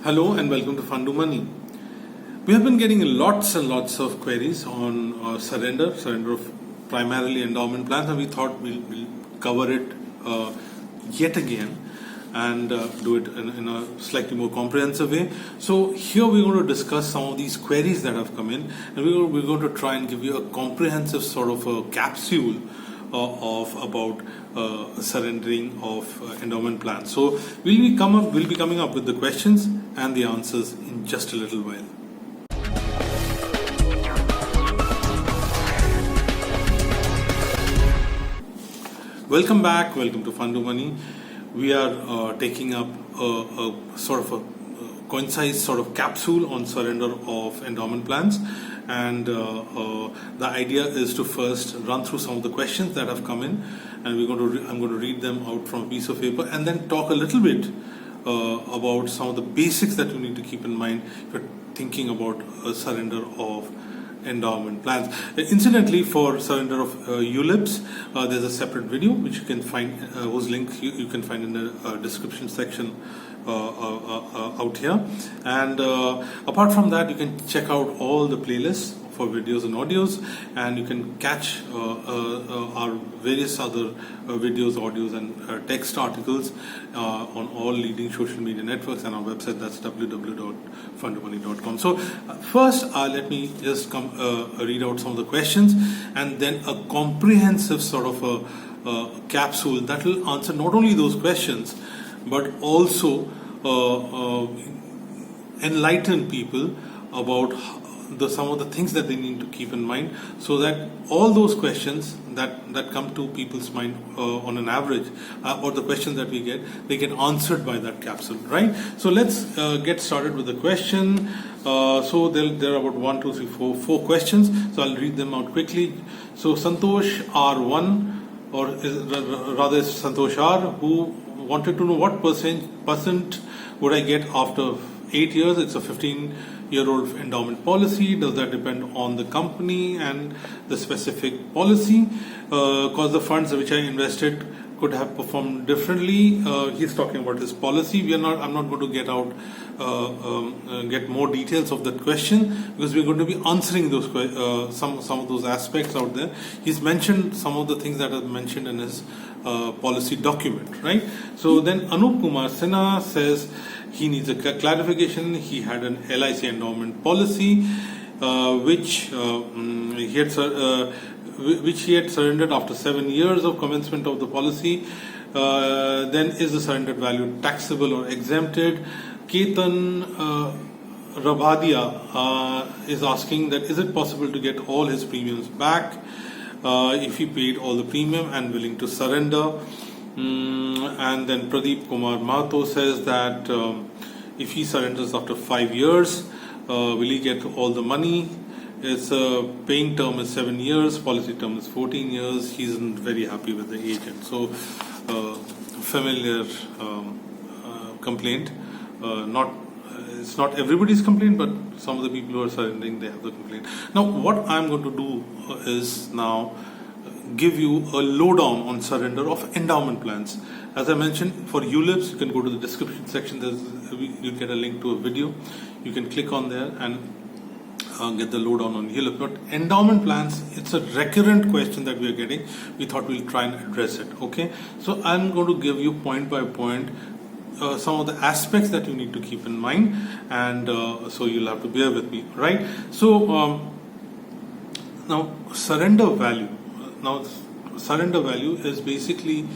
Hello and welcome to Fund to Money. We have been getting lots and lots of queries on surrender of primarily endowment plans, and we thought we'll cover it yet again and do it in a slightly more comprehensive way. So here we're going to discuss some of these queries that have come in, and we're going to try and give you a comprehensive sort of a capsule of about surrendering of endowment plans. So we'll be coming up with the questions and the answers in just a little while. Welcome back. Welcome to Fund to Money. We are taking up a sort of a concise sort of capsule on surrender of endowment plans. And the idea is to first run through some of the questions that have come in, and I'm going to read them out from a piece of paper, and then talk a little bit about some of the basics that you need to keep in mind if you're thinking about a surrender of endowment plans. Incidentally, for surrender of ULIPs, there's a separate video which you can find, whose link you can find in the description section out here. And apart from that, you can check out all the playlists for videos and audios, and you can catch our various other videos, audios and text articles on all leading social media networks and our website, that's www.fundtomoney.com. So first let me just read out some of the questions, and then a comprehensive sort of a capsule that will answer not only those questions but also enlighten people about some of the things that they need to keep in mind, so that all those questions that come to people's mind on an average, or the questions that we get, they get answered by that capsule, right? So let's get started with the question. So there are about 4 questions. So I'll read them out quickly. So Santosh R1, or rather it's Santosh R, who wanted to know what percent would I get after 8 years. It's a 15-year-old endowment policy. Does that depend on the company and the specific policy? Because the funds which I invested could have performed differently. He's talking about his policy. I'm not going to get more details of that question, because we're going to be answering those some of those aspects out there. He's mentioned some of the things that are mentioned in his policy document, right? So then Anup Kumar Sinha says he needs a clarification. He had an LIC endowment policy which he had surrendered after 7 years of commencement of the policy. Then is the surrendered value taxable or exempted? Ketan Rabadia is asking that is it possible to get all his premiums back if he paid all the premium and willing to surrender? And then Pradeep Kumar Mahato says that if he surrenders after 5 years, will he get all the money? Its paying term is 7 years, policy term is 14 years. He isn't very happy with the agent. So familiar complaint. It's not everybody's complaint, but some of the people who are surrendering, they have the complaint. Now, what I'm going to do is now give you a lowdown on surrender of endowment plans. As I mentioned, for ULIPs, you can go to the description section. You get a link to a video. You can click on there and get the lowdown on ULIP. But endowment plans, it's a recurrent question that we are getting. We thought we'll try and address it. Okay, so I'm going to give you point by point some of the aspects that you need to keep in mind, and so you'll have to bear with me, right? So now surrender value. Now surrender value is basically,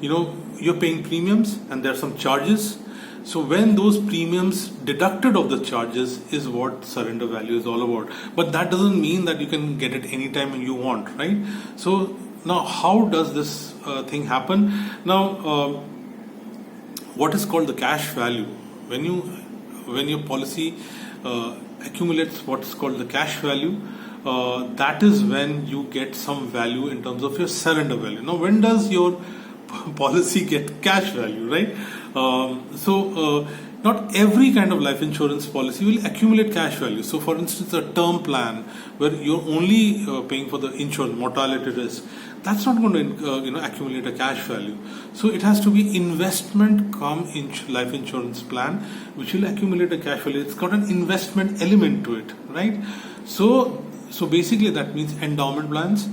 you're paying premiums and there are some charges. So when those premiums deducted of the charges is what surrender value is all about. But that doesn't mean that you can get it anytime you want, right? So now how does this thing happen? Now what is called the cash value, when your policy accumulates what's called the cash value, that is when you get some value in terms of your surrender value. Now, when does your policy get cash value, right? So not every kind of life insurance policy will accumulate cash value. So for instance, a term plan where you're only paying for the insured mortality risk, that's not going to accumulate a cash value. So it has to be investment come life insurance plan which will accumulate a cash value. It's got an investment element to it, right? So basically that means endowment plans,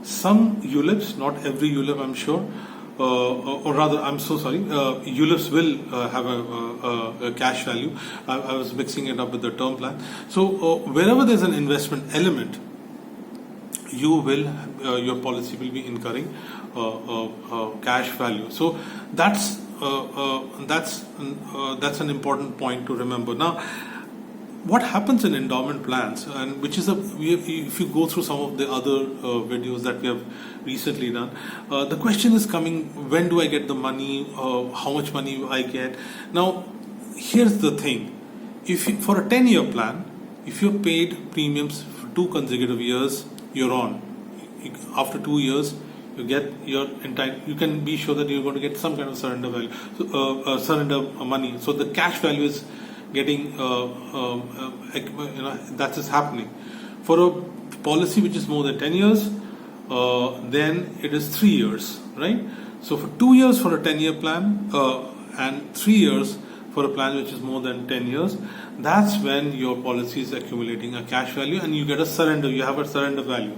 some ULIPs, not every ULIP I'm sure, or rather, I'm so sorry, ULIPs will have a cash value. I was mixing it up with the term plan. So wherever there's an investment element, your policy will be incurring cash value. So that's an important point to remember. Now, what happens in endowment plans, and which is if you go through some of the other videos that we have recently done, the question is coming: when do I get the money? How much money I get? Now, here's the thing: for a 10-year plan, if you're paid premiums for 2 consecutive years, you're on. After 2 years, you get your entire. You can be sure that you're going to get some kind of surrender value, surrender money. So the cash value is getting that is happening. For a policy which is more than 10 years, then it is 3 years, right? So for 2 years for a 10-year plan and 3 years for a plan which is more than 10 years, that's when your policy is accumulating a cash value and you get a surrender. You have a surrender value,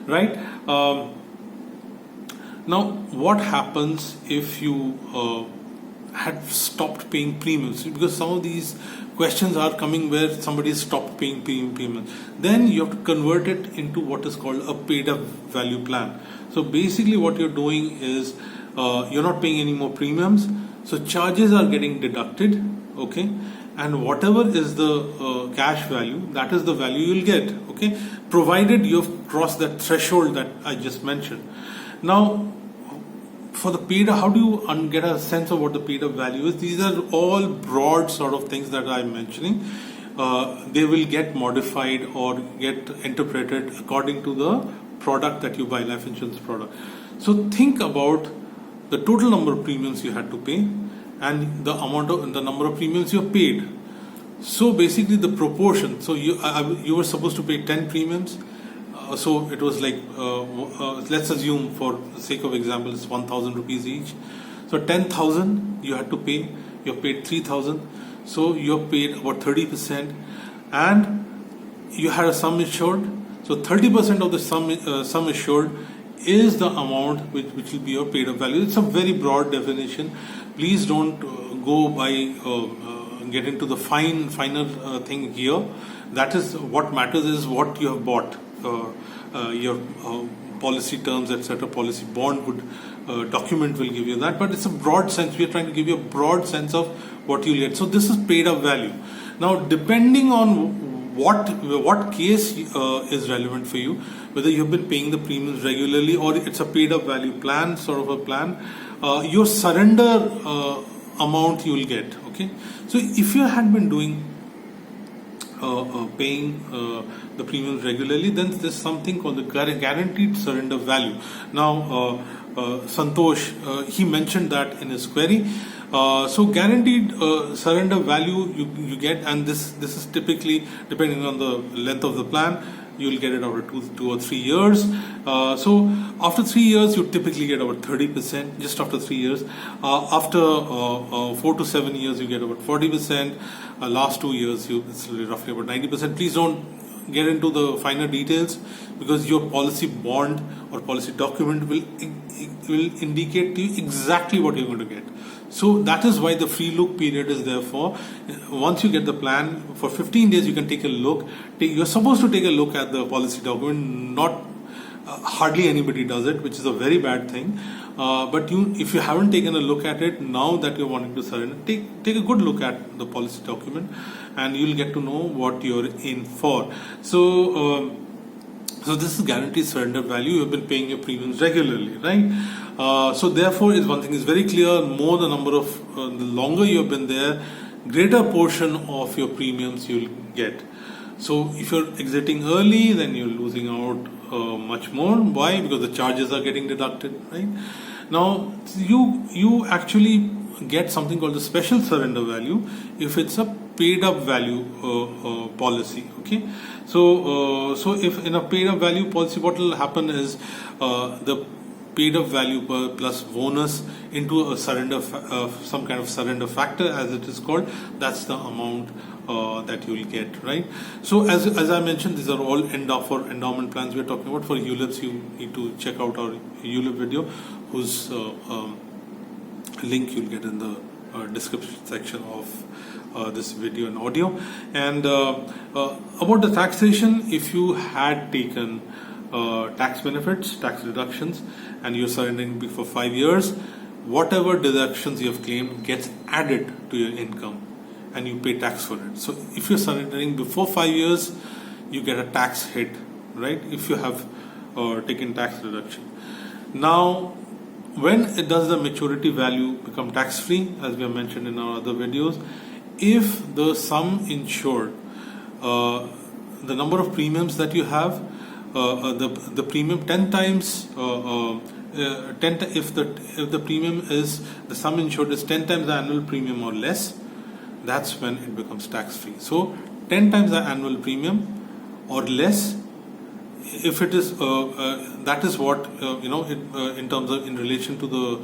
right? Now, what happens if you had stopped paying premiums? Because some of these questions are coming where somebody stopped paying premiums. Then you have to convert it into what is called a paid up value plan. So basically what you're doing is you're not paying any more premiums. So charges are getting deducted, okay? And whatever is the cash value, that is the value you'll get, okay? Provided you've crossed that threshold that I just mentioned. Now, for the paid up, how do you get a sense of what the paid up value is? These are all broad sort of things that I'm mentioning. They will get modified or get interpreted according to the product that you buy, life insurance product. So think about the total number of premiums you had to pay and the number of premiums you have paid. So basically the proportion. So you were supposed to pay 10 premiums. So it was like, let's assume for the sake of example, it's 1,000 rupees each. So 10,000 you had to pay, you paid 3,000. So you paid about 30%, and you had a sum assured. So 30% of the sum assured is the amount which will be your paid up value. It's a very broad definition. Please don't go by get into the finer thing here. That is what matters is what you have bought. Your policy terms, etc., policy bond would document will give you that, but it's a broad sense. We are trying to give you a broad sense of what you get. So this is paid up value. Now, depending on what case is relevant for you, whether you have been paying the premiums regularly or it's a paid up value plan, sort of a plan, your surrender amount you will get. Okay, so if you had been doing paying the premiums regularly, then there's something called the guaranteed surrender value. Now, Santosh, he mentioned that in his query. So guaranteed surrender value you get, and this is typically depending on the length of the plan. You will get it over 2 or 3 years. So after 3 years, you typically get about 30%. Just after 3 years, after 4 to 7 years, you get about 40%. Last 2 years, it's roughly about 90%. Please don't get into the finer details because your policy bond or policy document will indicate to you exactly what you're going to get. So that is why the free look period is there for. Once you get the plan, for 15 days you can take a look. You're supposed to take a look at the policy document. Not hardly anybody does it, which is a very bad thing. But if you haven't taken a look at it, now that you're wanting to surrender, take a good look at the policy document, and you'll get to know what you're in for. So this is guaranteed surrender value. You've been paying your premiums regularly, right? So therefore, one thing is very clear: the longer you've been there, greater portion of your premiums you'll get. So if you're exiting early, then you're losing out much more. Why? Because the charges are getting deducted, right? Now you actually get something called the special surrender value if it's a paid up value policy. Okay, so if in a paid up value policy, what will happen is the paid up value plus bonus into a surrender, some kind of surrender factor as it is called, that's the amount that you will get, right? So as I mentioned, these are all for endowment plans we are talking about. For ULIPs, you need to check out our ULIP video, whose link you'll get in the description section of this video and audio. And about the taxation, if you had taken tax benefits, tax deductions, and you're surrendering for 5 years, whatever deductions you have claimed gets added to your income and you pay tax for it. So if you're surrendering before 5 years, you get a tax hit, right? If you have taken tax deduction. Now, when does the maturity value become tax free, as we have mentioned in our other videos? If the sum insured, the number of premiums that you have, the premium 10 times, if the premium is, the sum insured is 10 times the annual premium or less, that's when it becomes tax free. So 10 times the annual premium or less, if it is, that is what in terms of, in relation to the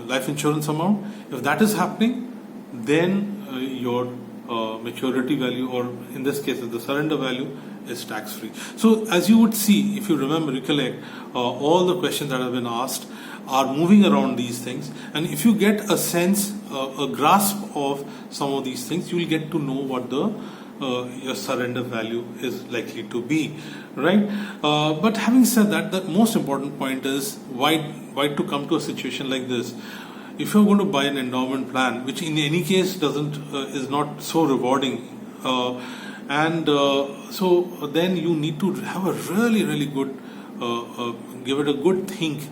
life insurance amount, if that is happening, then your maturity value, or in this case the surrender value, is tax free. So as you would see, if you recollect, all the questions that have been asked are moving around these things, and if you get a sense, a grasp of some of these things, you will get to know what the your surrender value is likely to be, right? But having said that, the most important point is why to come to a situation like this. If you're going to buy an endowment plan, which in any case is not so rewarding, so then you need to have a really good, give it a good think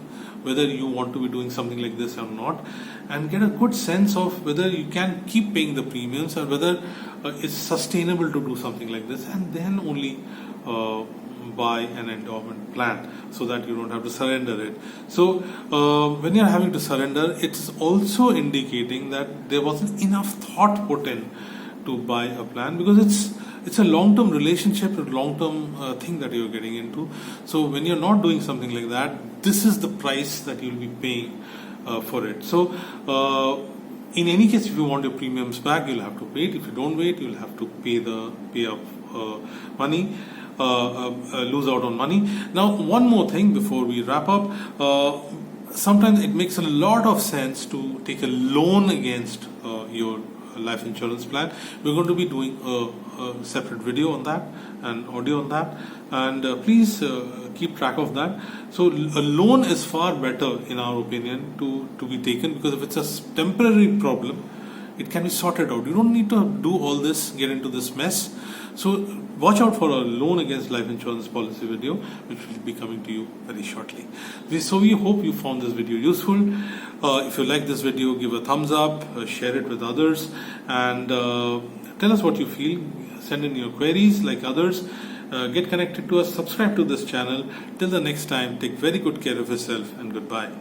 whether you want to be doing something like this or not, and get a good sense of whether you can keep paying the premiums or whether it's sustainable to do something like this, and then only buy an endowment plan so that you don't have to surrender it. So when you're having to surrender, it's also indicating that there wasn't enough thought put in to buy a plan, because it's a long-term relationship, a long-term thing that you're getting into. So when you're not doing something like that, this is the price that you'll be paying for it. So in any case, if you want your premiums back, you'll have to wait. If you don't wait, you'll have to pay up money, lose out on money. Now, one more thing before we wrap up. Sometimes it makes a lot of sense to take a loan against your life insurance plan. We're going to be doing a separate video on that and audio on that, and please keep track of that. So a loan is far better, in our opinion, to be taken, because if it's a temporary problem, it can be sorted out. You don't need to do all this, get into this mess. So watch out for a loan against life insurance policy video, which will be coming to you very shortly. So we hope you found this video useful. If you like this video, give a thumbs up, share it with others, and tell us what you feel. Send in your queries like others. Get connected to us, subscribe to this channel. Till the next time, take very good care of yourself, and goodbye.